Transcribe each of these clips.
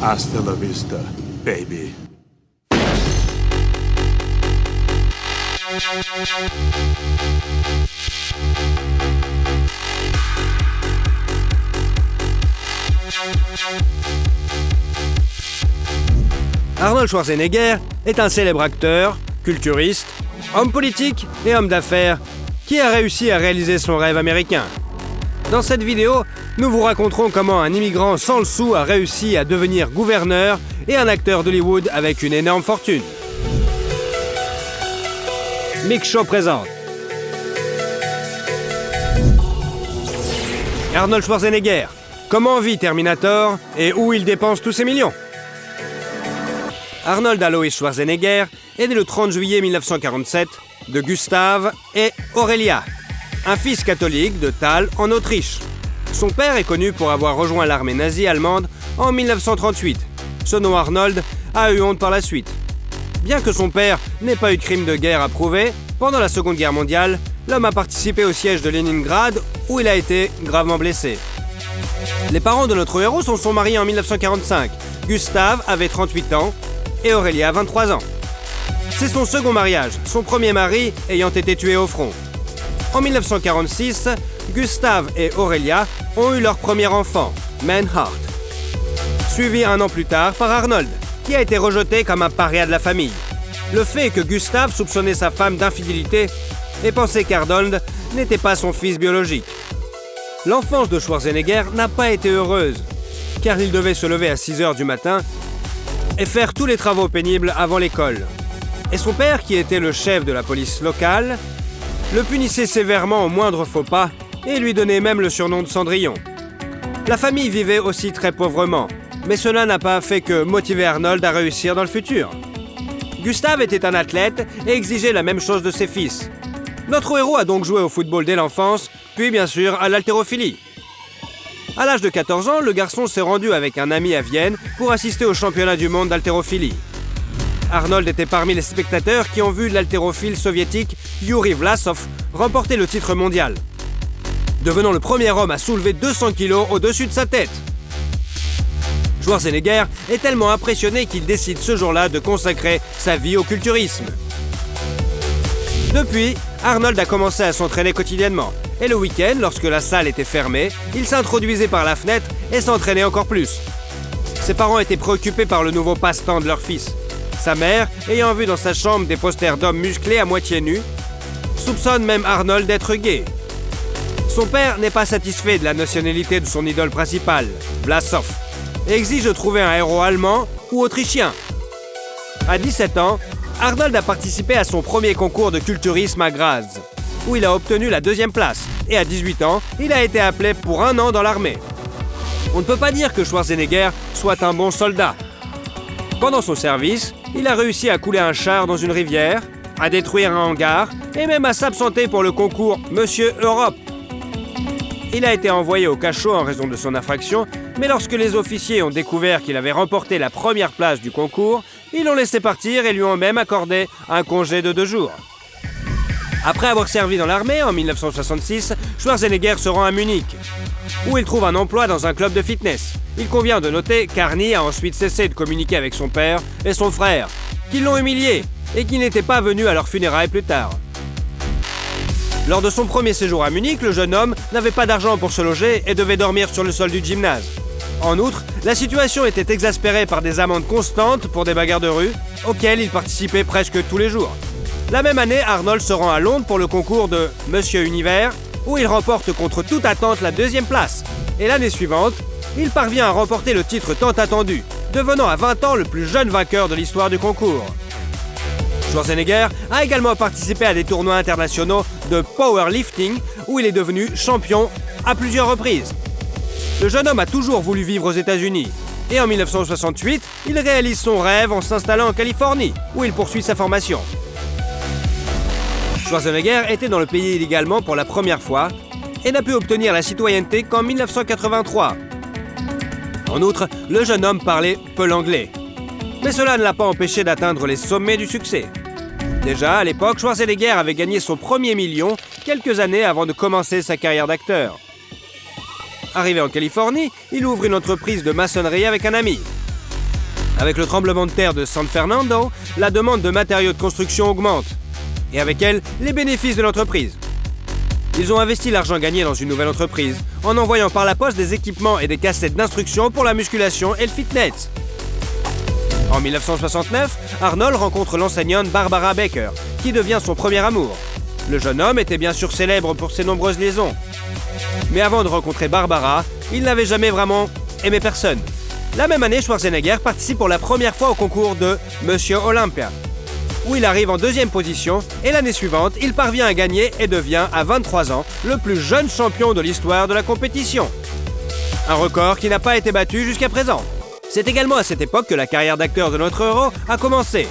Hasta la vista, baby. Arnold Schwarzenegger est un célèbre acteur, culturiste, homme politique et homme d'affaires qui a réussi à réaliser son rêve américain. Dans cette vidéo, nous vous raconterons comment un immigrant sans le sou a réussi à devenir gouverneur et un acteur d'Hollywood avec une énorme fortune. Mix Show présente Arnold Schwarzenegger. Comment vit Terminator et où il dépense tous ses millions? Arnold Alois Schwarzenegger est né le 30 juillet 1947 de Gustav et Aurelia, un fils catholique de Thal en Autriche. Son père est connu pour avoir rejoint l'armée nazie allemande en 1938. Ce nom Arnold a eu honte par la suite. Bien que son père n'ait pas eu de crime de guerre à prouver, pendant la Seconde Guerre mondiale, l'homme a participé au siège de Leningrad où il a été gravement blessé. Les parents de notre héros se sont mariés en 1945. Gustav avait 38 ans et Aurelia 23 ans. C'est son second mariage, son premier mari ayant été tué au front. En 1946, Gustav et Aurelia ont eu leur premier enfant, Manhart, suivi un an plus tard par Arnold, qui a été rejeté comme un paria de la famille. Le fait que Gustav soupçonnait sa femme d'infidélité et pensait qu'Arnold n'était pas son fils biologique. L'enfance de Schwarzenegger n'a pas été heureuse, car il devait se lever à 6h du matin et faire tous les travaux pénibles avant l'école. Et son père, qui était le chef de la police locale, le punissait sévèrement au moindre faux pas et lui donnait même le surnom de Cendrillon. La famille vivait aussi très pauvrement, mais cela n'a pas fait que motiver Arnold à réussir dans le futur. Gustav était un athlète et exigeait la même chose de ses fils. Notre héros a donc joué au football dès l'enfance, puis bien sûr à l'haltérophilie. À l'âge de 14 ans, le garçon s'est rendu avec un ami à Vienne pour assister au championnat du monde d'haltérophilie. Arnold était parmi les spectateurs qui ont vu l'haltérophile soviétique Yuri Vlasov remporter le titre mondial, devenant le premier homme à soulever 200 kg au-dessus de sa tête. Schwarzenegger est tellement impressionné qu'il décide ce jour-là de consacrer sa vie au culturisme. Depuis, Arnold a commencé à s'entraîner quotidiennement. Et le week-end, lorsque la salle était fermée, il s'introduisait par la fenêtre et s'entraînait encore plus. Ses parents étaient préoccupés par le nouveau passe-temps de leur fils. Sa mère, ayant vu dans sa chambre des posters d'hommes musclés à moitié nus, soupçonne même Arnold d'être gay. Son père n'est pas satisfait de la nationalité de son idole principale, Vlasov, et exige de trouver un héros allemand ou autrichien. À 17 ans, Arnold a participé à son premier concours de culturisme à Graz, où il a obtenu la 2e place. Et à 18 ans, il a été appelé pour 1 an dans l'armée. On ne peut pas dire que Schwarzenegger soit un bon soldat. Pendant son service, il a réussi à couler un char dans une rivière, à détruire un hangar et même à s'absenter pour le concours Monsieur Europe. Il a été envoyé au cachot en raison de son infraction, mais lorsque les officiers ont découvert qu'il avait remporté la première place du concours, ils l'ont laissé partir et lui ont même accordé un congé de 2 jours. Après avoir servi dans l'armée en 1966, Schwarzenegger se rend à Munich, où il trouve un emploi dans un club de fitness. Il convient de noter qu'Arnie a ensuite cessé de communiquer avec son père et son frère, qui l'ont humilié et qui n'étaient pas venus à leurs funérailles plus tard. Lors de son premier séjour à Munich, le jeune homme n'avait pas d'argent pour se loger et devait dormir sur le sol du gymnase. En outre, la situation était exaspérée par des amendes constantes pour des bagarres de rue, auxquelles il participait presque tous les jours. La même année, Arnold se rend à Londres pour le concours de Monsieur Univers, où il remporte contre toute attente la 2e place. Et l'année suivante, il parvient à remporter le titre tant attendu, devenant à 20 ans le plus jeune vainqueur de l'histoire du concours. Schwarzenegger a également participé à des tournois internationaux de powerlifting, où il est devenu champion à plusieurs reprises. Le jeune homme a toujours voulu vivre aux États-Unis. Et en 1968, il réalise son rêve en s'installant en Californie, où il poursuit sa formation. Schwarzenegger était dans le pays illégalement pour la première fois et n'a pu obtenir la citoyenneté qu'en 1983. En outre, le jeune homme parlait peu l'anglais. Mais cela ne l'a pas empêché d'atteindre les sommets du succès. Déjà, à l'époque, Schwarzenegger avait gagné son premier million quelques années avant de commencer sa carrière d'acteur. Arrivé en Californie, il ouvre une entreprise de maçonnerie avec un ami. Avec le tremblement de terre de San Fernando, la demande de matériaux de construction augmente. Et avec elle, les bénéfices de l'entreprise. Ils ont investi l'argent gagné dans une nouvelle entreprise, en envoyant par la poste des équipements et des cassettes d'instruction pour la musculation et le fitness. En 1969, Arnold rencontre l'enseignante Barbara Baker, qui devient son premier amour. Le jeune homme était bien sûr célèbre pour ses nombreuses liaisons. Mais avant de rencontrer Barbara, il n'avait jamais vraiment aimé personne. La même année, Schwarzenegger participe pour la première fois au concours de Monsieur Olympia, où il arrive en deuxième position, et l'année suivante, il parvient à gagner et devient, à 23 ans, le plus jeune champion de l'histoire de la compétition. Un record qui n'a pas été battu jusqu'à présent. C'est également à cette époque que la carrière d'acteur de notre héros a commencé.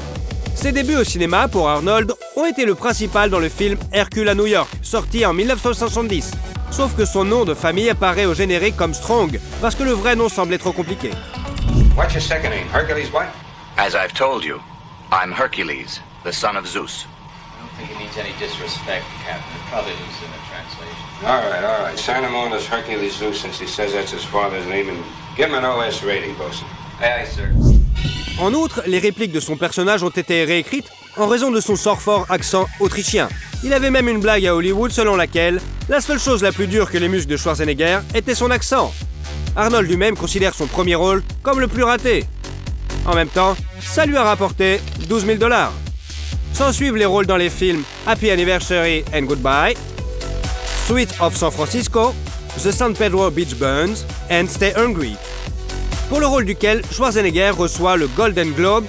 Ses débuts au cinéma pour Arnold ont été le principal dans le film Hercule à New York, sorti en 1970. Sauf que son nom de famille apparaît au générique comme Strong, parce que le vrai nom semblait trop compliqué. What's your second name? Hercules what? As I've told you, I'm Hercules, the son of Zeus. I don't think it needs any disrespect, Captain. It probably loses in the translation. All right. Sign him on as Hercules Zeus since he says that's his father's name and give him an OS rating, bosun. Aye, sir. En outre, les répliques de son personnage ont été réécrites en raison de son fort accent autrichien. Il avait même une blague à Hollywood selon laquelle la seule chose la plus dure que les muscles de Schwarzenegger était son accent. Arnold lui-même considère son premier rôle comme le plus raté. En même temps, ça lui a rapporté $12 000. S'en suivent les rôles dans les films Happy Anniversary and Goodbye, Suite of San Francisco, The San Pedro Beach Burns and Stay Hungry, pour le rôle duquel Schwarzenegger reçoit le Golden Globe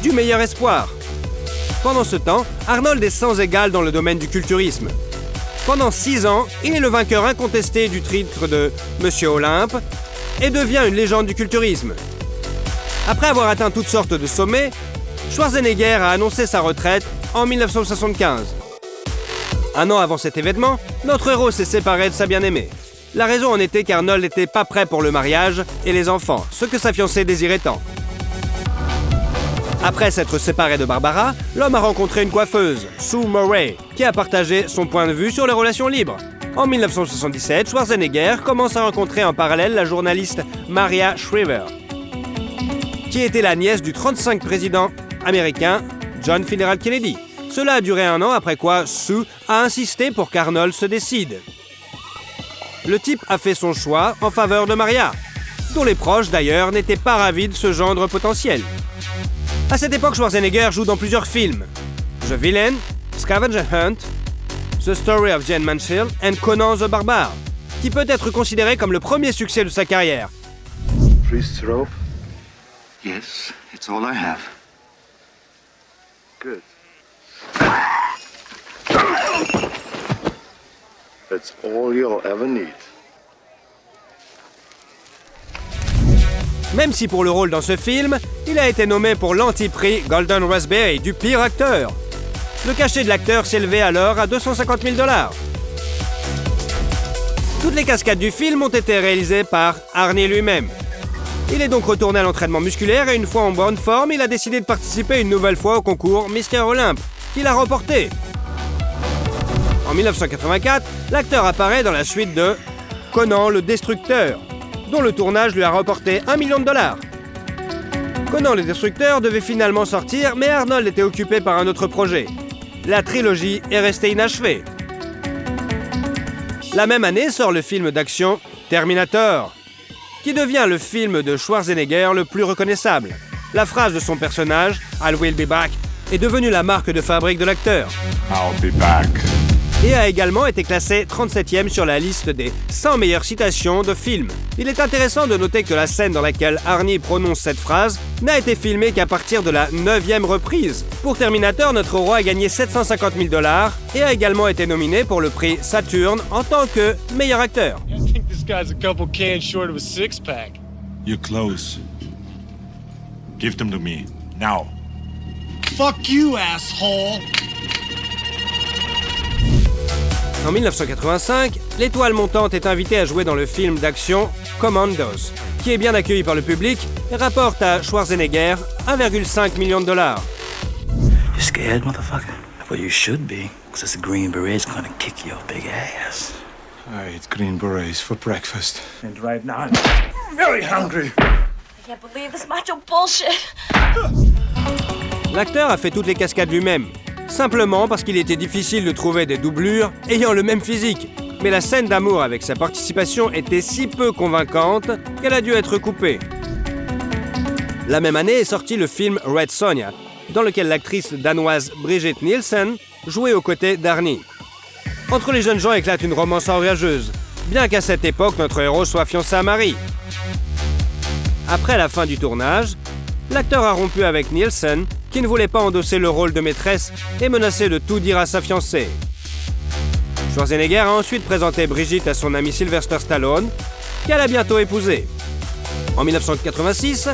du meilleur espoir. Pendant ce temps, Arnold est sans égal dans le domaine du culturisme. Pendant 6 ans, il est le vainqueur incontesté du titre de Monsieur Olympe et devient une légende du culturisme. Après avoir atteint toutes sortes de sommets, Schwarzenegger a annoncé sa retraite en 1975. Un an avant cet événement, notre héros s'est séparé de sa bien-aimée. La raison en était qu'Arnold n'était pas prêt pour le mariage et les enfants, ce que sa fiancée désirait tant. Après s'être séparé de Barbara, l'homme a rencontré une coiffeuse, Sue Murray, qui a partagé son point de vue sur les relations libres. En 1977, Schwarzenegger commence à rencontrer en parallèle la journaliste Maria Shriver, qui était la nièce du 35e président américain John Fitzgerald Kennedy. Cela a duré 1 an, après quoi Sue a insisté pour qu'Arnold se décide. Le type a fait son choix en faveur de Maria, dont les proches d'ailleurs n'étaient pas ravis de ce gendre potentiel. À cette époque, Schwarzenegger joue dans plusieurs films. The Villain, Scavenger Hunt, The Story of Jane Mansfield and Conan the Barbare, qui peut être considéré comme le premier succès de sa carrière. Priest's rope? Yes, it's all I have. Good. That's all you'll ever need. Même si pour le rôle dans ce film, il a été nommé pour l'anti-prix Golden Raspberry du pire acteur. Le cachet de l'acteur s'élevait alors à $250 000. Toutes les cascades du film ont été réalisées par Arnie lui-même. Il est donc retourné à l'entraînement musculaire et une fois en bonne forme, il a décidé de participer une nouvelle fois au concours Mister Olympe, qu'il a remporté. En 1984, l'acteur apparaît dans la suite de Conan le Destructeur, dont le tournage lui a rapporté $1 million. Conan le Destructeur devait finalement sortir, mais Arnold était occupé par un autre projet. La trilogie est restée inachevée. La même année sort le film d'action Terminator, qui devient le film de Schwarzenegger le plus reconnaissable. La phrase de son personnage, I'll will be back, est devenue la marque de fabrique de l'acteur. I'll be back. Et a également été classé 37e sur la liste des 100 meilleures citations de films. Il est intéressant de noter que la scène dans laquelle Arnie prononce cette phrase n'a été filmée qu'à partir de la 9e reprise. Pour Terminator, notre roi a gagné $750 000 et a également été nominé pour le prix Saturn en tant que meilleur acteur. I think this guy's a couple cans short of a six-pack. You're close. Give them to me. Now. Fuck you, asshole! En 1985, l'étoile montante est invitée à jouer dans le film d'action Commandos, qui est bien accueilli par le public et rapporte à Schwarzenegger $1,5 million. You scared, motherfucker? Well, you should be, because this Green Beret's gonna kick your big ass. I ate green berets for breakfast. And right now, I'm very hungry. I can't believe this macho bullshit. L'acteur a fait toutes les cascades lui-même, simplement parce qu'il était difficile de trouver des doublures ayant le même physique. Mais la scène d'amour avec sa participation était si peu convaincante qu'elle a dû être coupée. La même année est sorti le film Red Sonja, dans lequel l'actrice danoise Brigitte Nielsen jouait aux côtés d'Arnie. Entre les jeunes gens éclate une romance orgueilleuse, bien qu'à cette époque notre héros soit fiancé à Marie. Après la fin du tournage, l'acteur a rompu avec Nielsen, qui ne voulait pas endosser le rôle de maîtresse et menaçait de tout dire à sa fiancée. Schwarzenegger a ensuite présenté Brigitte à son ami Sylvester Stallone, qu'elle a bientôt épousé. En 1986,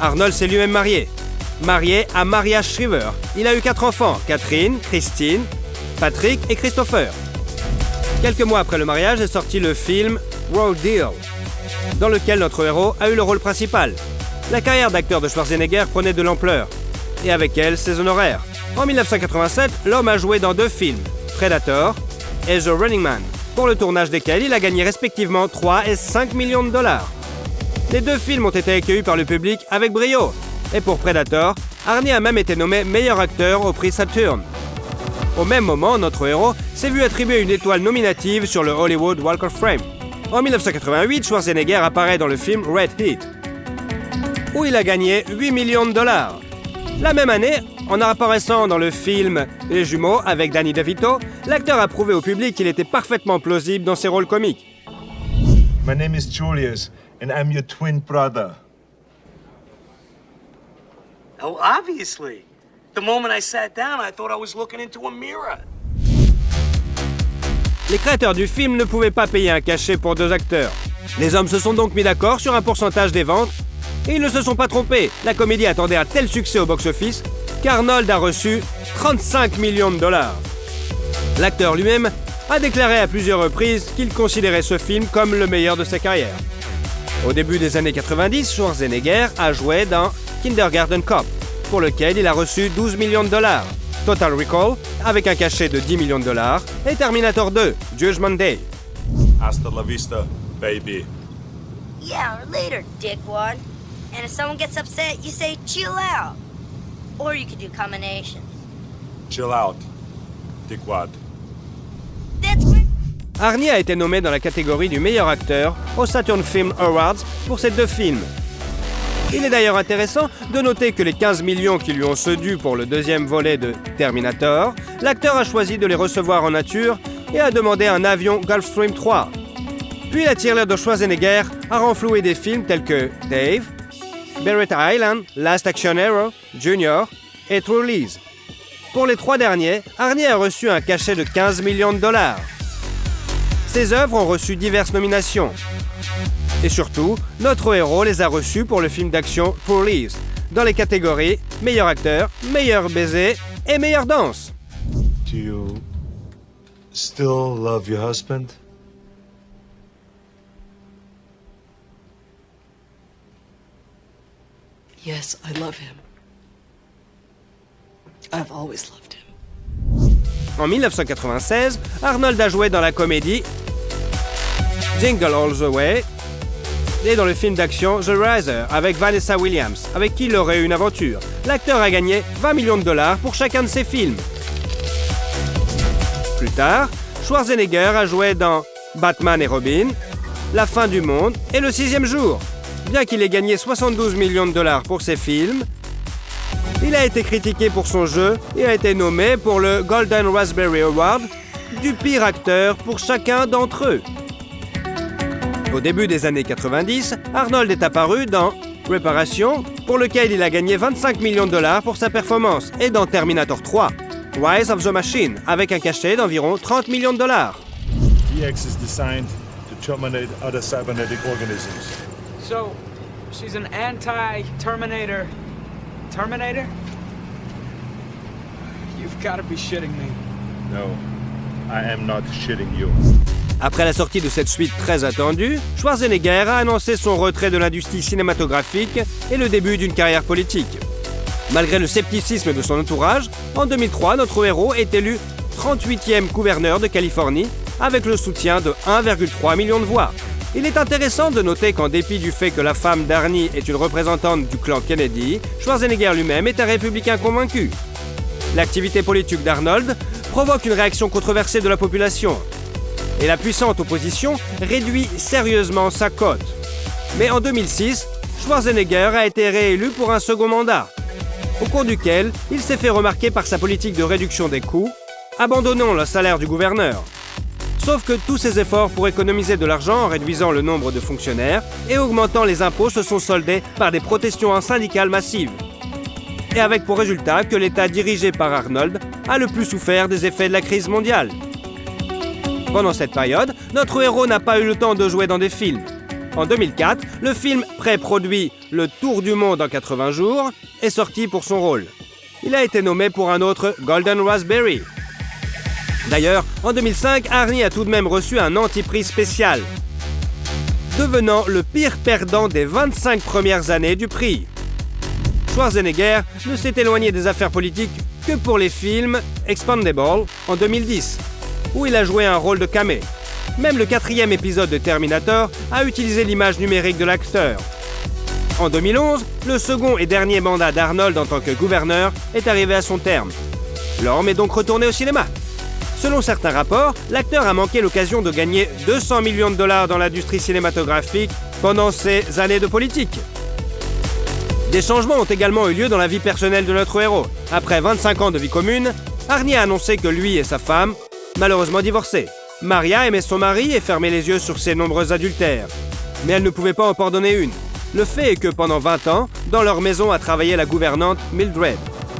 Arnold s'est lui-même marié à Maria Shriver. Il a eu 4 enfants, Catherine, Christine, Patrick et Christopher. Quelques mois après le mariage est sorti le film Raw Deal, dans lequel notre héros a eu le rôle principal. La carrière d'acteur de Schwarzenegger prenait de l'ampleur, et avec elle ses honoraires. En 1987, l'homme a joué dans 2 films, Predator et The Running Man, pour le tournage desquels il a gagné respectivement 3 et 5 millions de dollars. Les 2 films ont été accueillis par le public avec brio, et pour Predator, Arnie a même été nommé meilleur acteur au prix Saturn. Au même moment, notre héros s'est vu attribuer une étoile nominative sur le Hollywood Walk of Fame. En 1988, Schwarzenegger apparaît dans le film Red Heat, où il a gagné 8 millions de dollars. La même année, en apparaissant dans le film Les Jumeaux avec Danny DeVito, l'acteur a prouvé au public qu'il était parfaitement plausible dans ses rôles comiques. My name is Julius, and I'm your twin brother. Oh, obviously. The moment I sat down, I thought I was looking into a mirror. Les créateurs du film ne pouvaient pas payer un cachet pour 2 acteurs. Les hommes se sont donc mis d'accord sur un pourcentage des ventes, et ils ne se sont pas trompés. La comédie attendait un tel succès au box-office qu'Arnold a reçu 35 millions de dollars. L'acteur lui-même a déclaré à plusieurs reprises qu'il considérait ce film comme le meilleur de sa carrière. Au début des années 90, Schwarzenegger a joué dans Kindergarten Cop, pour lequel il a reçu 12 millions de dollars, Total Recall, avec un cachet de 10 millions de dollars, et Terminator 2, Judgment Day. Hasta la vista, baby. Yeah, or later, dickwad. And if someone gets upset, you say chill out. Or you could do combinations. Chill out, dickwad. That's great. Arnie a été nommé dans la catégorie du meilleur acteur au Saturn Film Awards pour ces 2 films. Il est d'ailleurs intéressant de noter que les 15 millions qui lui ont dû pour le 2e volet de Terminator, l'acteur a choisi de les recevoir en nature et a demandé un avion Gulfstream 3. Puis la tirelire de Schwarzenegger a renfloué des films tels que Dave, Barrett Island, Last Action Hero, Junior et True Lies. Pour les 3 derniers, Arnie a reçu un cachet de 15 millions de dollars. Ses œuvres ont reçu diverses nominations. Et surtout, notre héros les a reçus pour le film d'action True Lies, dans les catégories meilleur acteur, meilleur baiser et meilleure danse. Do you still love your husband? Yes, I love him. I've always loved him. En 1996, Arnold a joué dans la comédie Jingle All the Way et dans le film d'action The Riser avec Vanessa Williams, avec qui il aurait eu une aventure. L'acteur a gagné 20 millions de dollars pour chacun de ses films. Plus tard, Schwarzenegger a joué dans Batman et Robin, La fin du monde et Le 6e jour. Bien qu'il ait gagné 72 millions de dollars pour ses films, il a été critiqué pour son jeu et a été nommé pour le Golden Raspberry Award du pire acteur pour chacun d'entre eux. Au début des années 90, Arnold est apparu dans Réparation, pour lequel il a gagné 25 millions de dollars pour sa performance, et dans Terminator 3, Rise of the Machine, avec un cachet d'environ 30 millions de dollars. DX is designed to terminate other cybernetic organisms. So, she's an anti-Terminator. Terminator? You've got to be shitting me. No, I am not shitting you. Après la sortie de cette suite très attendue, Schwarzenegger a annoncé son retrait de l'industrie cinématographique et le début d'une carrière politique. Malgré le scepticisme de son entourage, en 2003, notre héros est élu 38e gouverneur de Californie avec le soutien de 1,3 million de voix. Il est intéressant de noter qu'en dépit du fait que la femme d'Arnie est une représentante du clan Kennedy, Schwarzenegger lui-même est un républicain convaincu. L'activité politique d'Arnold provoque une réaction controversée de la population. Et la puissante opposition réduit sérieusement sa cote. Mais en 2006, Schwarzenegger a été réélu pour un second mandat, au cours duquel il s'est fait remarquer par sa politique de réduction des coûts, abandonnant le salaire du gouverneur. Sauf que tous ces efforts pour économiser de l'argent en réduisant le nombre de fonctionnaires et augmentant les impôts se sont soldés par des protestations syndicales massives. Et avec pour résultat que l'État dirigé par Arnold a le plus souffert des effets de la crise mondiale. Pendant cette période, notre héros n'a pas eu le temps de jouer dans des films. En 2004, le film pré-produit Le Tour du Monde en 80 jours est sorti pour son rôle. Il a été nommé pour un autre Golden Raspberry. D'ailleurs, en 2005, Arnie a tout de même reçu un anti-prix spécial, devenant le pire perdant des 25 premières années du prix. Schwarzenegger ne s'est éloigné des affaires politiques que pour les films Expendable en 2010, où il a joué un rôle de camé. Même le 4e épisode de Terminator a utilisé l'image numérique de l'acteur. En 2011, le second et dernier mandat d'Arnold en tant que gouverneur est arrivé à son terme. L'homme est donc retourné au cinéma. Selon certains rapports, l'acteur a manqué l'occasion de gagner 200 millions de dollars dans l'industrie cinématographique pendant ses années de politique. Des changements ont également eu lieu dans la vie personnelle de notre héros. Après 25 ans de vie commune, Arnie a annoncé que lui et sa femme, malheureusement divorcés. Maria aimait son mari et fermait les yeux sur ses nombreux adultères. Mais elle ne pouvait pas en pardonner une. Le fait est que pendant 20 ans, dans leur maison a travaillé la gouvernante Mildred.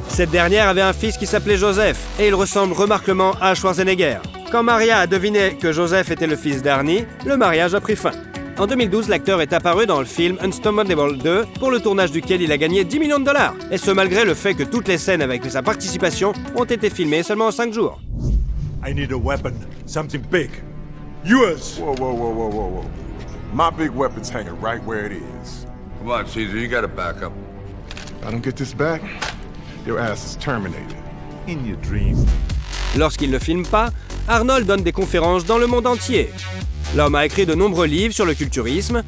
Cette dernière avait un fils qui s'appelait Joseph, et il ressemble remarquablement à Schwarzenegger. Quand Maria a deviné que Joseph était le fils d'Arnie, le mariage a pris fin. En 2012, l'acteur est apparu dans le film Unstoppable 2, pour le tournage duquel il a gagné 10 millions de dollars. Et ce malgré le fait que toutes les scènes avec sa participation ont été filmées seulement en 5 jours. I need a weapon. Something big. Yours! Whoa, whoa, whoa, whoa, whoa, whoa. My big weapon's hanging right where it is. Come on, Caesar, you gotta back up. If I don't get this back, your ass is terminated. In your dream. Lorsqu'il ne filme pas, Arnold donne des conférences dans le monde entier. L'homme a écrit de nombreux livres sur le culturisme.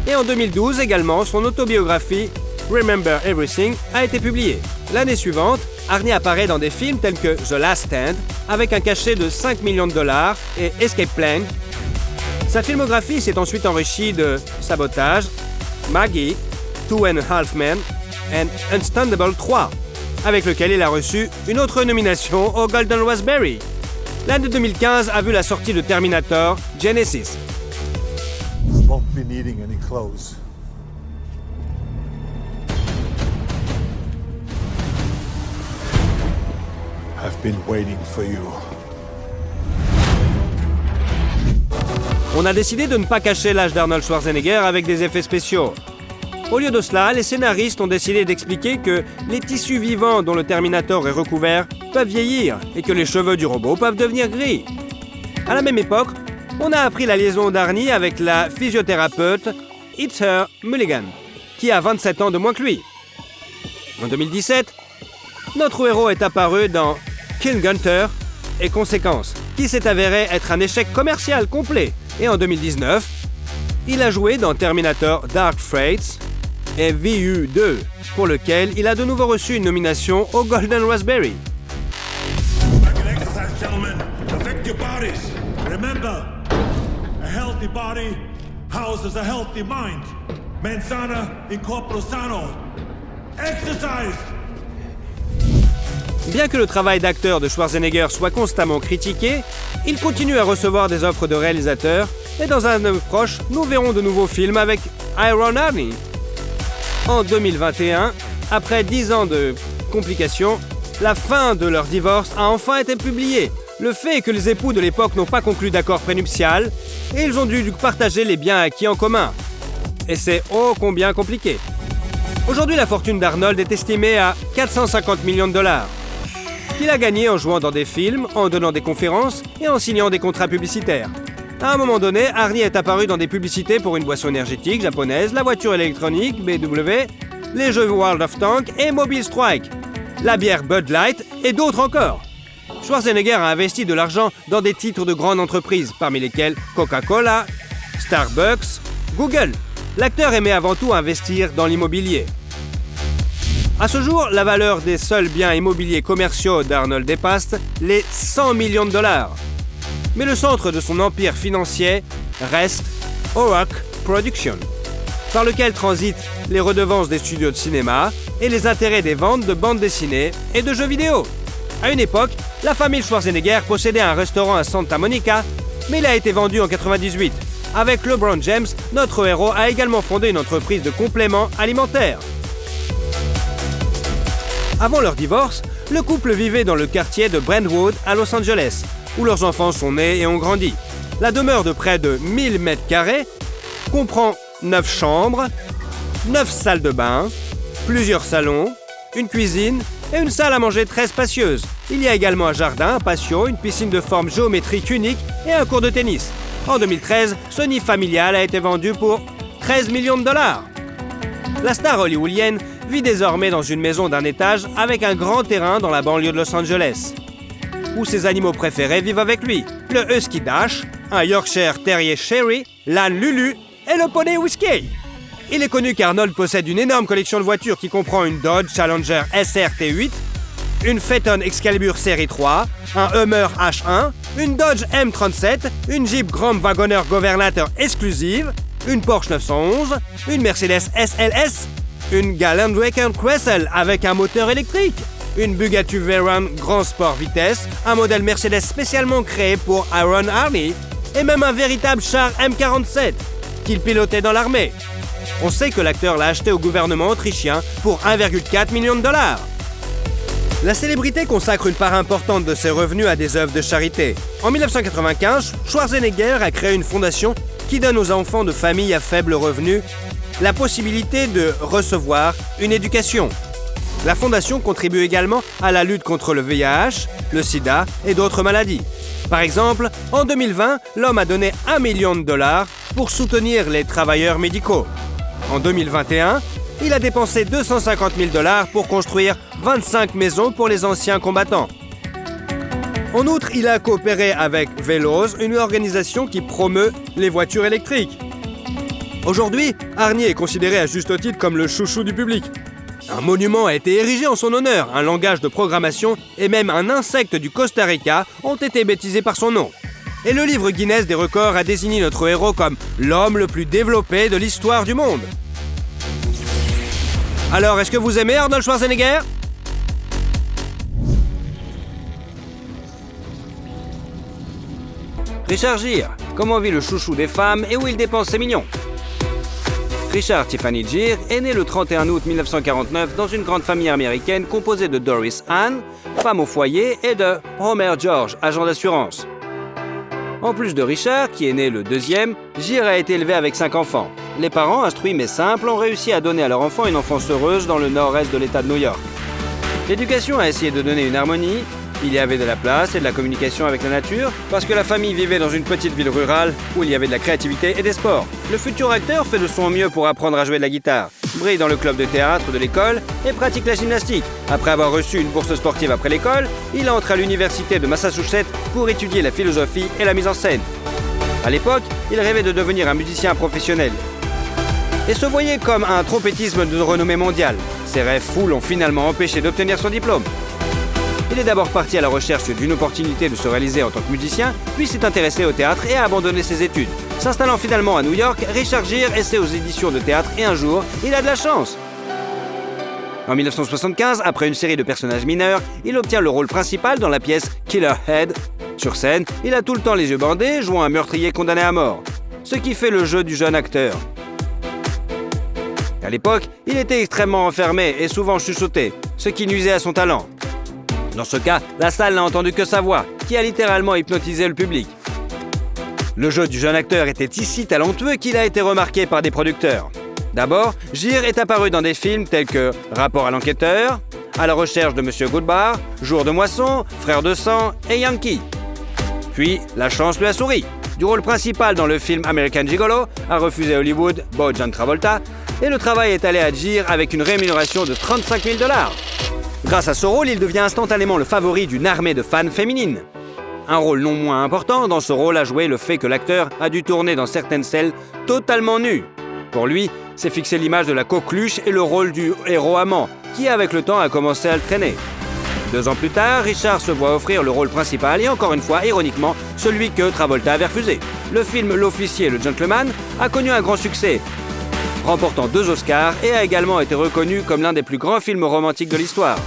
Et en 2012 également, son autobiographie Remember Everything a été publiée. L'année suivante, Arnie apparaît dans des films tels que The Last Stand, avec un cachet de 5 millions de dollars, et Escape Plan. Sa filmographie s'est ensuite enrichie de Sabotage, Maggie, 2.5 Men et Unstoppable 3, avec lequel il a reçu une autre nomination au Golden Raspberry. L'année 2015 a vu la sortie de Terminator Genesis. Won't be needing any clothes. I've been waiting for you. On a décidé de ne pas cacher l'âge d'Arnold Schwarzenegger avec des effets spéciaux. Au lieu de cela, les scénaristes ont décidé d'expliquer que les tissus vivants dont le Terminator est recouvert peuvent vieillir et que les cheveux du robot peuvent devenir gris. À la même époque, on a appris la liaison d'Arnie avec la physiothérapeute Heather Mulligan, qui a 27 ans de moins que lui. En 2017, notre héros est apparu dans Kill Gunter et Conséquences, qui s'est avéré être un échec commercial complet. Et en 2019, il a joué dans Terminator Dark Fate et VU 2, pour lequel il a de nouveau reçu une nomination au Golden Raspberry. Exercise, gentlemen. Affect your bodies. Remember, a healthy body houses a healthy mind. Mens sana in corpore sano. Exercise! Bien que le travail d'acteur de Schwarzenegger soit constamment critiqué, il continue à recevoir des offres de réalisateurs et dans un avenir proche, nous verrons de nouveaux films avec Iron Arnie. En 2021, après 10 ans de complications, la fin de leur divorce a enfin été publiée. Le fait est que les époux de l'époque n'ont pas conclu d'accord prénuptial et ils ont dû partager les biens acquis en commun. Et c'est ô combien compliqué. Aujourd'hui, la fortune d'Arnold est estimée à 450 millions de dollars. Qu'il a gagné en jouant dans des films, en donnant des conférences et en signant des contrats publicitaires. À un moment donné, Arnie est apparu dans des publicités pour une boisson énergétique japonaise, la voiture électronique BMW, les jeux World of Tanks et Mobile Strike, la bière Bud Light et d'autres encore. Schwarzenegger a investi de l'argent dans des titres de grandes entreprises, parmi lesquels Coca-Cola, Starbucks, Google. L'acteur aimait avant tout investir dans l'immobilier. À ce jour, la valeur des seuls biens immobiliers commerciaux d'Arnold dépasse les 100 millions de dollars. Mais le centre de son empire financier reste Orac Production, par lequel transitent les redevances des studios de cinéma et les intérêts des ventes de bandes dessinées et de jeux vidéo. À une époque, la famille Schwarzenegger possédait un restaurant à Santa Monica, mais il a été vendu en 1998. Avec LeBron James, notre héros a également fondé une entreprise de compléments alimentaires. Avant leur divorce, le couple vivait dans le quartier de Brentwood à Los Angeles, où leurs enfants sont nés et ont grandi. La demeure de près de 1000 mètres carrés comprend 9 chambres, 9 salles de bain, plusieurs salons, une cuisine et une salle à manger très spacieuse. Il y a également un jardin, un patio, une piscine de forme géométrique unique et un court de tennis. En 2013, ce nid familial a été vendu pour 13 millions de dollars. La star hollywoodienne vit désormais dans une maison d'un étage avec un grand terrain dans la banlieue de Los Angeles, où ses animaux préférés vivent avec lui. Le Husky Dash, un Yorkshire Terrier Sherry, l'âne Lulu et le poney Whiskey. Il est connu qu'Arnold possède une énorme collection de voitures qui comprend une Dodge Challenger SRT8, une Phaeton Excalibur Série 3, un Hummer H1, une Dodge M37, une Jeep Grand Wagoner Governator exclusive, une Porsche 911, une Mercedes SLS, une Land Rover Cressel avec un moteur électrique, une Bugatti Veyron Grand Sport Vitesse, un modèle Mercedes spécialement créé pour Aaron Harney, et même un véritable char M47 qu'il pilotait dans l'armée. On sait que l'acteur l'a acheté au gouvernement autrichien pour 1,4 million de dollars. La célébrité consacre une part importante de ses revenus à des œuvres de charité. En 1995, Schwarzenegger a créé une fondation qui donne aux enfants de familles à faible revenu la possibilité de recevoir une éducation. La fondation contribue également à la lutte contre le VIH, le sida et d'autres maladies. Par exemple, en 2020, l'homme a donné 1 million de dollars pour soutenir les travailleurs médicaux. En 2021, il a dépensé 250 000 dollars pour construire 25 maisons pour les anciens combattants. En outre, il a coopéré avec Veloz, une organisation qui promeut les voitures électriques. Aujourd'hui, Arnie est considéré à juste titre comme le chouchou du public. Un monument a été érigé en son honneur, un langage de programmation et même un insecte du Costa Rica ont été baptisés par son nom. Et le livre Guinness des records a désigné notre héros comme l'homme le plus développé de l'histoire du monde. Alors, est-ce que vous aimez Arnold Schwarzenegger ? Richard Gere, comment vit le chouchou des femmes et où il dépense ses millions ? Richard Tiffany Gere est né le 31 août 1949 dans une grande famille américaine composée de Doris Ann, femme au foyer, et de Homer George, agent d'assurance. En plus de Richard, qui est né le deuxième, Gere a été élevé avec 5 enfants. Les parents, instruits mais simples, ont réussi à donner à leur enfant une enfance heureuse dans le nord-est de l'État de New York. L'éducation a essayé de donner une harmonie. Il y avait de la place et de la communication avec la nature, parce que la famille vivait dans une petite ville rurale où il y avait de la créativité et des sports. Le futur acteur fait de son mieux pour apprendre à jouer de la guitare, brille dans le club de théâtre de l'école et pratique la gymnastique. Après avoir reçu une bourse sportive après l'école, il entre à l'université de Massachusetts pour étudier la philosophie et la mise en scène. À l'époque, il rêvait de devenir un musicien professionnel et se voyait comme un trompettisme de renommée mondiale. Ses rêves fous l'ont finalement empêché d'obtenir son diplôme. Il est d'abord parti à la recherche d'une opportunité de se réaliser en tant que musicien, puis s'est intéressé au théâtre et a abandonné ses études. S'installant finalement à New York, Richard Gere essaie aux éditions de théâtre et un jour, il a de la chance. En 1975, après une série de personnages mineurs, il obtient le rôle principal dans la pièce Killer Head. Sur scène, il a tout le temps les yeux bandés, jouant un meurtrier condamné à mort, ce qui fait le jeu du jeune acteur. À l'époque, il était extrêmement enfermé et souvent chuchoté, ce qui nuisait à son talent. Dans ce cas, la salle n'a entendu que sa voix, qui a littéralement hypnotisé le public. Le jeu du jeune acteur était si talentueux qu'il a été remarqué par des producteurs. D'abord, Gere est apparu dans des films tels que Rapport à l'enquêteur, À la recherche de Monsieur Goodbar, Jour de moisson, Frères de sang et Yankee. Puis, la chance lui a souri. Du rôle principal dans le film American Gigolo a refusé Hollywood Beau John Travolta, et le travail est allé à Gere avec une rémunération de 35 000 $. Grâce à ce rôle, il devient instantanément le favori d'une armée de fans féminines. Un rôle non moins important dans ce rôle a joué le fait que l'acteur a dû tourner dans certaines scènes totalement nu. Pour lui, c'est fixé l'image de la coqueluche et le rôle du héros amant, qui avec le temps a commencé à le traîner. 2 ans plus tard, Richard se voit offrir le rôle principal et encore une fois, ironiquement, celui que Travolta avait refusé. Le film L'Officier et le Gentleman a connu un grand succès, remportant 2 Oscars et a également été reconnu comme l'un des plus grands films romantiques de l'histoire,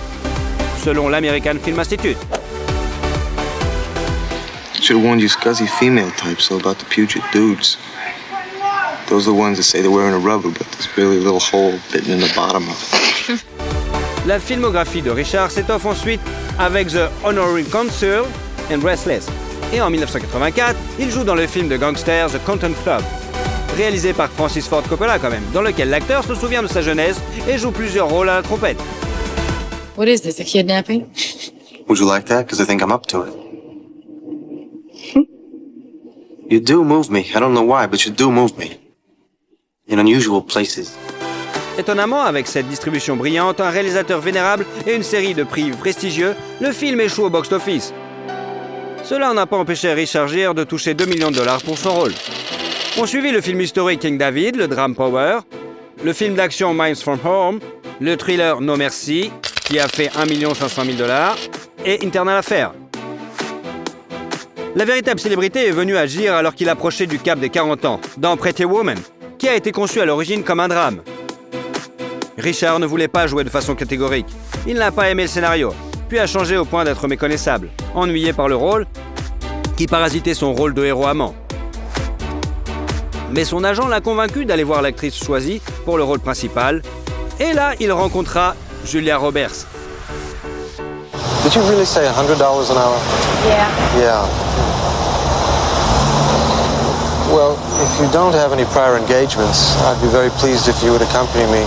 selon l'American Film Institute. Should have warned you scuzzy female types so about the putrid dudes. Those are the ones that say they're wearing a rubber, but there's really a little hole bitten in the bottom of it. La filmographie de Richard s'étoffe ensuite avec The Honorary Consul and Restless. Et en 1984, il joue dans le film de gangster The Content Club, réalisé par Francis Ford Coppola quand même, dans lequel l'acteur se souvient de sa jeunesse et joue plusieurs rôles à la trompette. What is this, a kidnapping? Would you like that? Because I think I'm up to it. You do move me. I don't know why, but you do move me. In unusual places. Étonnamment, avec cette distribution brillante, un réalisateur vénérable et une série de prix prestigieux, le film échoue au box-office. Cela n'a pas empêché Richard Gere de toucher $2 millions pour son rôle. On suivit le film historique King David, le drame Power, le film d'action Miles from Home, le thriller No Mercy, qui a fait $1 500 000, et Internal Affair. La véritable célébrité est venue à Gere alors qu'il approchait du cap des 40 ans, dans Pretty Woman, qui a été conçu à l'origine comme un drame. Richard ne voulait pas jouer de façon catégorique. Il n'a pas aimé le scénario, puis a changé au point d'être méconnaissable, ennuyé par le rôle, qui parasitait son rôle de héros amant. Mais son agent l'a convaincu d'aller voir l'actrice choisie pour le rôle principal, et là, il rencontra Julia Roberts. Did you really say $100 an hour? Yeah. Yeah. Well, if you don't have any prior engagements, I'd be very pleased if you would accompany me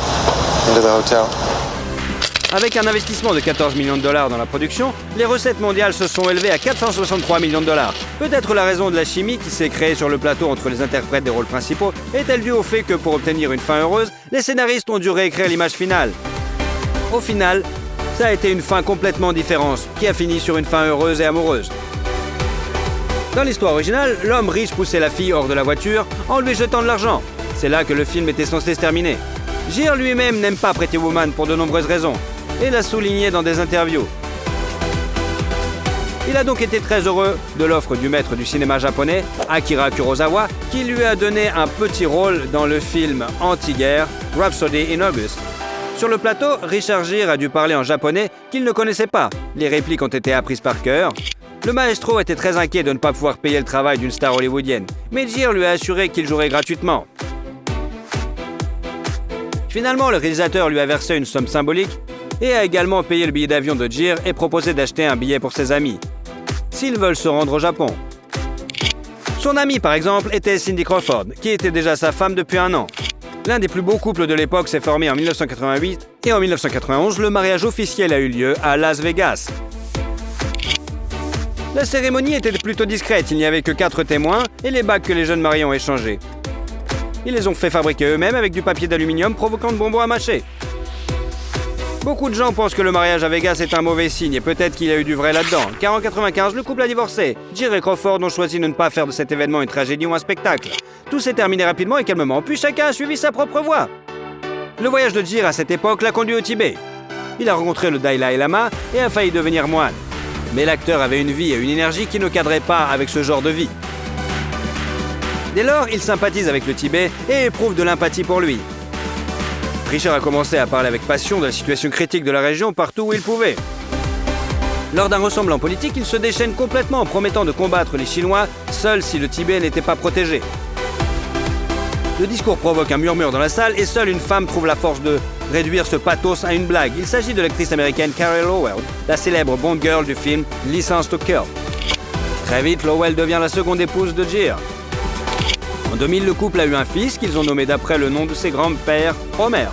into the hotel. Avec un investissement de $14 millions dans la production, les recettes mondiales se sont élevées à $463 millions. Peut-être la raison de la chimie qui s'est créée sur le plateau entre les interprètes des rôles principaux est-elle due au fait que pour obtenir une fin heureuse, les scénaristes ont dû réécrire l'image finale. Au final, ça a été une fin complètement différente, qui a fini sur une fin heureuse et amoureuse. Dans l'histoire originale, l'homme riche poussait la fille hors de la voiture en lui jetant de l'argent. C'est là que le film était censé se terminer. Gere lui-même n'aime pas Pretty Woman pour de nombreuses raisons, et l'a souligné dans des interviews. Il a donc été très heureux de l'offre du maître du cinéma japonais, Akira Kurosawa, qui lui a donné un petit rôle dans le film anti-guerre Rhapsody in August. Sur le plateau, Richard Gere a dû parler en japonais qu'il ne connaissait pas. Les répliques ont été apprises par cœur. Le maestro était très inquiet de ne pas pouvoir payer le travail d'une star hollywoodienne, mais Gere lui a assuré qu'il jouerait gratuitement. Finalement, le réalisateur lui a versé une somme symbolique et a également payé le billet d'avion de Gere et proposé d'acheter un billet pour ses amis, s'ils veulent se rendre au Japon. Son amie, par exemple, était Cindy Crawford, qui était déjà sa femme depuis 1 an. L'un des plus beaux couples de l'époque s'est formé en 1988 et en 1991, le mariage officiel a eu lieu à Las Vegas. La cérémonie était plutôt discrète, il n'y avait que 4 témoins et les bagues que les jeunes mariés ont échangées. Ils les ont fait fabriquer eux-mêmes avec du papier d'aluminium provoquant de bonbons à mâcher. Beaucoup de gens pensent que le mariage à Vegas est un mauvais signe et peut-être qu'il y a eu du vrai là-dedans, car en 1995, le couple a divorcé. Gere et Crawford ont choisi de ne pas faire de cet événement une tragédie ou un spectacle. Tout s'est terminé rapidement et calmement, puis chacun a suivi sa propre voie. Le voyage de Gere à cette époque l'a conduit au Tibet. Il a rencontré le Dalai Lama et a failli devenir moine. Mais l'acteur avait une vie et une énergie qui ne cadraient pas avec ce genre de vie. Dès lors, il sympathise avec le Tibet et éprouve de l'empathie pour lui. Richard a commencé à parler avec passion de la situation critique de la région partout où il pouvait. Lors d'un rassemblement politique, il se déchaîne complètement en promettant de combattre les Chinois seuls si le Tibet n'était pas protégé. Le discours provoque un murmure dans la salle et seule une femme trouve la force de réduire ce pathos à une blague. Il s'agit de l'actrice américaine Carey Lowell, la célèbre Bond girl du film License to Kill. Très vite, Lowell devient la seconde épouse de Gere. En 2000, le couple a eu un fils qu'ils ont nommé d'après le nom de ses grands-pères, Homer.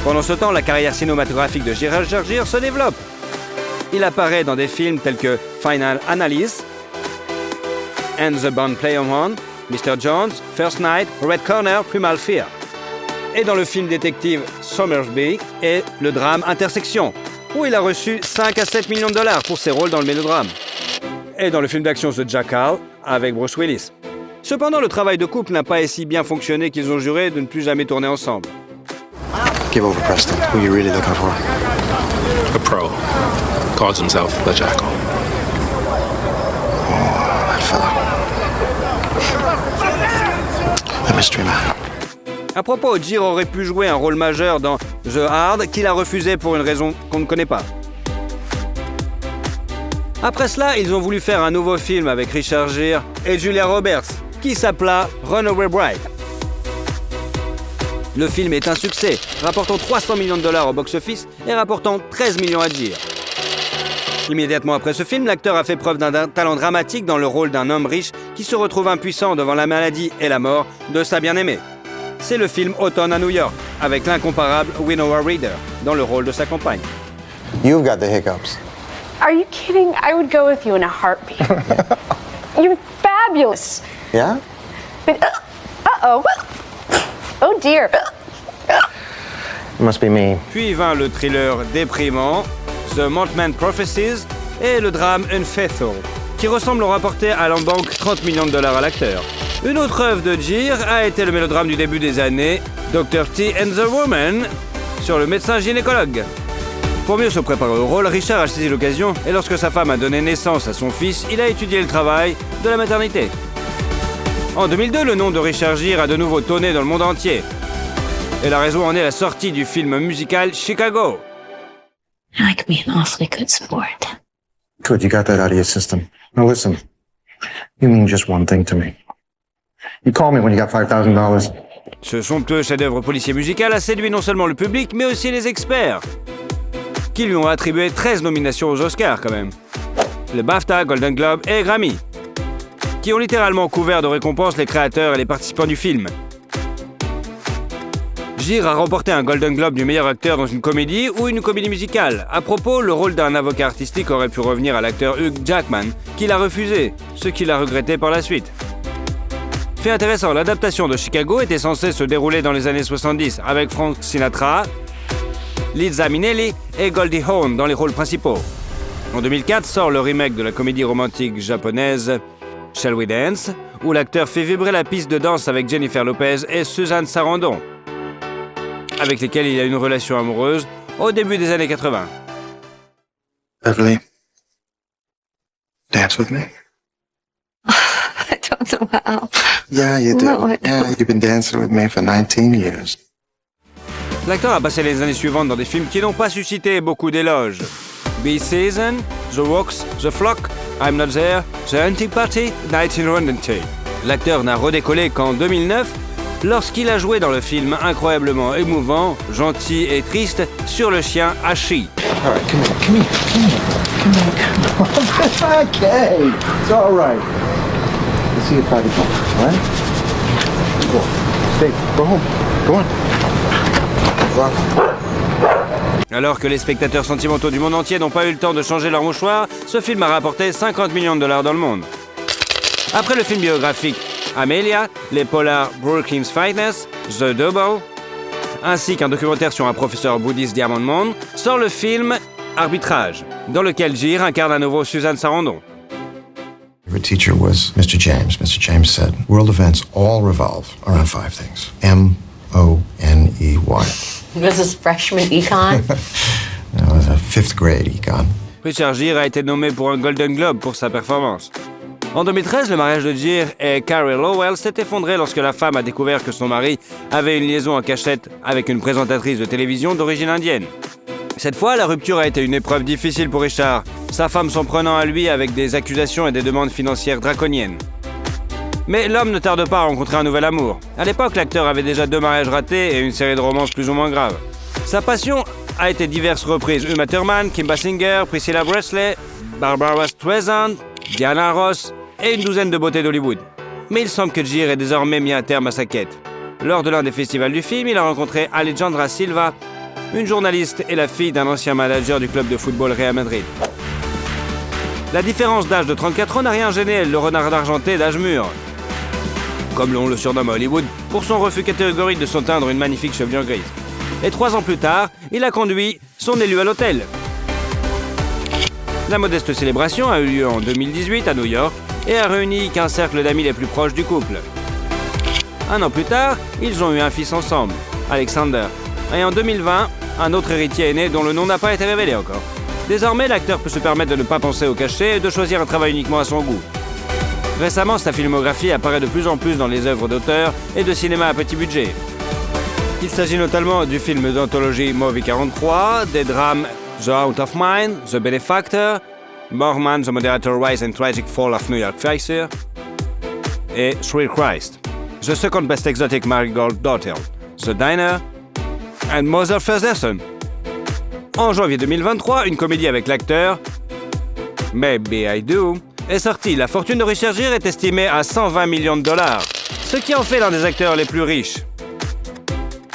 Pendant ce temps, la carrière cinématographique de Richard Gere se développe. Il apparaît dans des films tels que Final Analysis, And the Bond Play On, Mr. Jones, First Night, Red Corner, Primal Fear. Et dans le film détective Somersby et le drame Intersection, où il a reçu 5 à 7 millions de dollars pour ses rôles dans le mélodrame. et dans le film d'action The Jackal avec Bruce Willis. Cependant, le travail de couple n'a pas si bien fonctionné qu'ils ont juré de ne plus jamais tourner ensemble. Give over, Preston. Who you really looking for? A pro. Calls himself the Jackal. Oh, that fella. The mystery man. À propos, Gere aurait pu jouer un rôle majeur dans The Hard, qu'il a refusé pour une raison qu'on ne connaît pas. Après cela, ils ont voulu faire un nouveau film avec Richard Gere et Julia Roberts, qui s'appela Runaway Bride. Le film est un succès, rapportant 300 millions de dollars au box-office et rapportant 13 millions à Gere. Immédiatement après ce film, l'acteur a fait preuve d'un talent dramatique dans le rôle d'un homme riche qui se retrouve impuissant devant la maladie et la mort de sa bien-aimée. C'est le film Automne à New York, avec l'incomparable Winona Ryder dans le rôle de sa compagne. You've got the hiccups. Are you kidding? I would go with you in a heartbeat. You're fabulous. Yeah? But, uh-oh. Oh dear. It must be me. Puis vint le thriller déprimant The Mothman Prophecies et le drame Unfaithful, qui ressemble au rapporté à la banque 30 millions de dollars à l'acteur. Une autre œuvre de Gere a été le mélodrame du début des années, Dr. T and the Woman, sur le médecin gynécologue. Pour mieux se préparer au rôle, Richard a saisi l'occasion et lorsque sa femme a donné naissance à son fils, il a étudié le travail de la maternité. En 2002, le nom de Richard Gere a de nouveau tonné dans le monde entier. Et la raison en est la sortie du film musical Chicago. I could be an awfully good sport. Good, you got that out of your system. Now listen, you mean just one thing to me. You call me when you got $5,000. Ce somptueux chef-d'œuvre policier musical a séduit non seulement le public, mais aussi les experts, qui lui ont attribué 13 nominations aux Oscars quand même. Le BAFTA, Golden Globe et Grammy, qui ont littéralement couvert de récompenses les créateurs et les participants du film. Gere a remporté un Golden Globe du meilleur acteur dans une comédie ou une comédie musicale. À propos, le rôle d'un avocat artistique aurait pu revenir à l'acteur Hugh Jackman, qui l'a refusé, ce qu'il a regretté par la suite. Fait intéressant, l'adaptation de Chicago était censée se dérouler dans les années 70 avec Frank Sinatra, Liza Minnelli et Goldie Hawn dans les rôles principaux. En 2004 sort le remake de la comédie romantique japonaise Shall We Dance, où l'acteur fait vibrer la piste de danse avec Jennifer Lopez et Suzanne Sarandon, avec lesquels il a une relation amoureuse au début des années 80. Beverly, dance with me? I don't know how. Yeah, you do. No, Yeah, you've been dancing with me for 19 years. L'acteur a passé les années suivantes dans des films qui n'ont pas suscité beaucoup d'éloges. Be Season, The Walks, The Flock, I'm Not There, The Hunting Party, 1920. L'acteur n'a redécollé qu'en 2009, lorsqu'il a joué dans le film incroyablement émouvant, gentil et triste sur le chien Hachi. All right, come on. Okay, it's all right. Let's see your private home, all right? Go. Stay. Go home. Go on. Alors que les spectateurs sentimentaux du monde entier n'ont pas eu le temps de changer leur mouchoir, ce film a rapporté 50 millions de dollars dans le monde. Après le film biographique Amelia, les polars Brooklyn's Finest, The Double, ainsi qu'un documentaire sur un professeur bouddhiste Diamond Monde, sort le film Arbitrage, dans lequel Gere incarne à nouveau Suzanne Sarandon. Her teacher was Mr. James. Mr. James said, world events all revolve around 5 things. M-O-N-E-Y. Was this freshman econ? That was a 5th grade econ. Richard Gere a été nommé pour un Golden Globe pour sa performance. En 2013, le mariage de Gere et Carey Lowell s'est effondré lorsque la femme a découvert que son mari avait une liaison en cachette avec une présentatrice de télévision d'origine indienne. Cette fois, la rupture a été une épreuve difficile pour Richard, sa femme s'en prenant à lui avec des accusations et des demandes financières draconiennes. Mais l'homme ne tarde pas à rencontrer un nouvel amour. À l'époque, l'acteur avait déjà 2 mariages ratés et une série de romances plus ou moins graves. Sa passion a été diverses reprises. Uma Thurman, Kim Basinger, Priscilla Presley, Barbara Streisand, Diana Ross et une douzaine de beautés d'Hollywood. Mais il semble que Gere ait désormais mis un terme à sa quête. Lors de l'un des festivals du film, il a rencontré Alejandra Silva, une journaliste et la fille d'un ancien manager du club de football Real Madrid. La différence d'âge de 34 ans n'a rien gêné le renard argenté d'âge mûr, comme l'on le surnomme à Hollywood, pour son refus catégorique de se teindre une magnifique chevelure grise. Et 3 ans plus tard, il a conduit son élu à l'hôtel. La modeste célébration a eu lieu en 2018 à New York et a réuni qu'un cercle d'amis les plus proches du couple. Un an plus tard, ils ont eu un fils ensemble, Alexander. Et en 2020, un autre héritier est né dont le nom n'a pas été révélé encore. Désormais, l'acteur peut se permettre de ne pas penser au cachet et de choisir un travail uniquement à son goût. Récemment, sa filmographie apparaît de plus en plus dans les œuvres d'auteurs et de cinéma à petit budget. Il s'agit notamment du film d'anthologie Movie 43, des drames The Out of Mind, The Benefactor, Borman, The Moderator Rise and Tragic Fall of New York Phaser et Thrill Christ, The Second Best Exotic Marigold Daughter, The Diner and Mother Ferguson. En janvier 2023, une comédie avec l'acteur Maybe I Do est sortie. La fortune de Richard Gere est estimée à 120 millions de dollars, ce qui en fait l'un des acteurs les plus riches.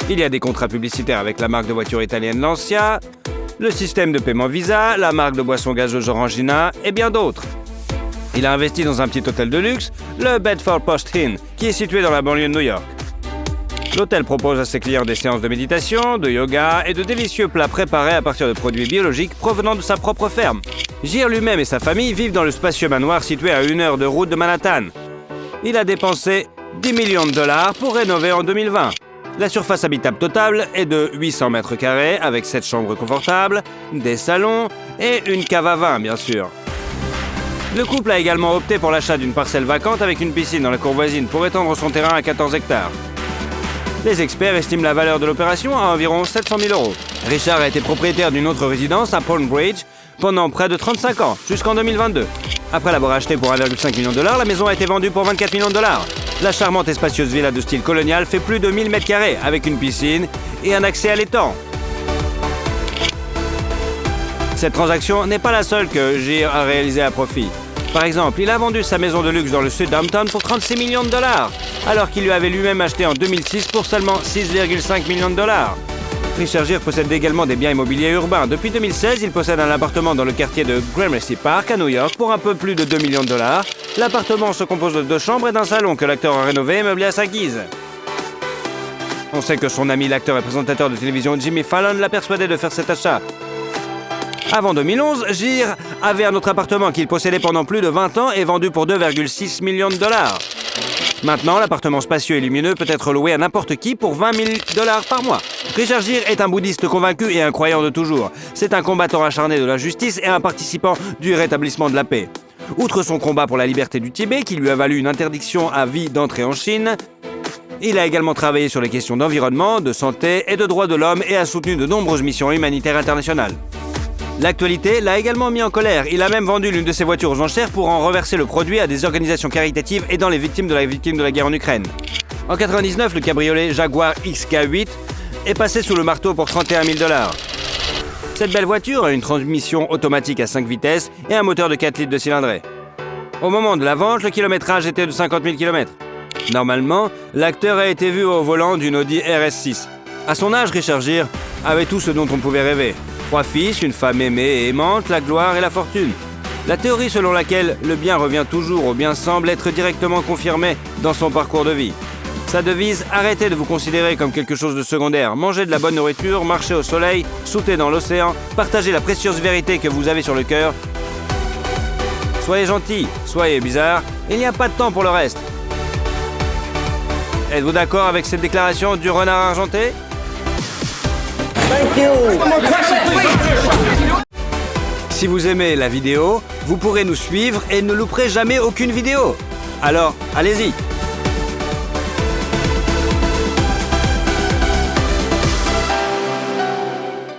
Il y a des contrats publicitaires avec la marque de voiture italienne Lancia, le système de paiement Visa, la marque de boissons gazeuses Orangina et bien d'autres. Il a investi dans un petit hôtel de luxe, le Bedford Post Inn, qui est situé dans la banlieue de New York. L'hôtel propose à ses clients des séances de méditation, de yoga et de délicieux plats préparés à partir de produits biologiques provenant de sa propre ferme. Gere lui-même et sa famille vivent dans le spacieux manoir situé à 1 heure de route de Manhattan. Il a dépensé 10 millions de dollars pour rénover en 2020. La surface habitable totale est de 800 mètres carrés avec 7 chambres confortables, des salons et une cave à vin, bien sûr. Le couple a également opté pour l'achat d'une parcelle vacante avec une piscine dans la cour voisine pour étendre son terrain à 14 hectares. Les experts estiment la valeur de l'opération à environ 700 000 €. Richard a été propriétaire d'une autre résidence à Palm Bridge pendant près de 35 ans, jusqu'en 2022. Après l'avoir achetée pour 1,5 million de dollars, la maison a été vendue pour 24 millions de dollars. La charmante et spacieuse villa de style colonial fait plus de 1000 mètres carrés avec une piscine et un accès à l'étang. Cette transaction n'est pas la seule que Gere a réalisée à profit. Par exemple, il a vendu sa maison de luxe dans le sud d'Hampton pour 36 millions de dollars, alors qu'il lui avait lui-même acheté en 2006 pour seulement 6,5 millions de dollars. Richard Gere possède également des biens immobiliers urbains. Depuis 2016, il possède un appartement dans le quartier de Gramercy Park à New York pour un peu plus de 2 millions de dollars. L'appartement se compose de 2 chambres et d'un salon que l'acteur a rénové et meublé à sa guise. On sait que son ami l'acteur et présentateur de télévision Jimmy Fallon l'a persuadé de faire cet achat. Avant 2011, Gere avait un autre appartement qu'il possédait pendant plus de 20 ans et vendu pour 2,6 millions de dollars. Maintenant, l'appartement spacieux et lumineux peut être loué à n'importe qui pour 20 000 $ par mois. Richard Gere est un bouddhiste convaincu et un croyant de toujours. C'est un combattant acharné de la justice et un participant du rétablissement de la paix. Outre son combat pour la liberté du Tibet, qui lui a valu une interdiction à vie d'entrer en Chine, il a également travaillé sur les questions d'environnement, de santé et de droits de l'homme et a soutenu de nombreuses missions humanitaires internationales. L'actualité l'a également mis en colère. Il a même vendu l'une de ses voitures aux enchères pour en reverser le produit à des organisations caritatives aidant les victimes de la guerre en Ukraine. En 1999, le cabriolet Jaguar XK8 est passé sous le marteau pour 31 000 $. Cette belle voiture a une transmission automatique à 5 vitesses et un moteur de 4 litres de cylindrée. Au moment de la vente, le kilométrage était de 50 000 km. Normalement, l'acteur a été vu au volant d'une Audi RS6. À son âge, Richard Gere avait tout ce dont on pouvait rêver. 3 fils, une femme aimée et aimante, la gloire et la fortune. La théorie selon laquelle le bien revient toujours au bien semble être directement confirmée dans son parcours de vie. Sa devise, arrêtez de vous considérer comme quelque chose de secondaire, mangez de la bonne nourriture, marchez au soleil, sautez dans l'océan, partagez la précieuse vérité que vous avez sur le cœur. Soyez gentil, soyez bizarre, il n'y a pas de temps pour le reste. Êtes-vous d'accord avec cette déclaration du renard argenté ? Si vous aimez la vidéo, vous pourrez nous suivre et ne louperez jamais aucune vidéo. Alors, allez-y!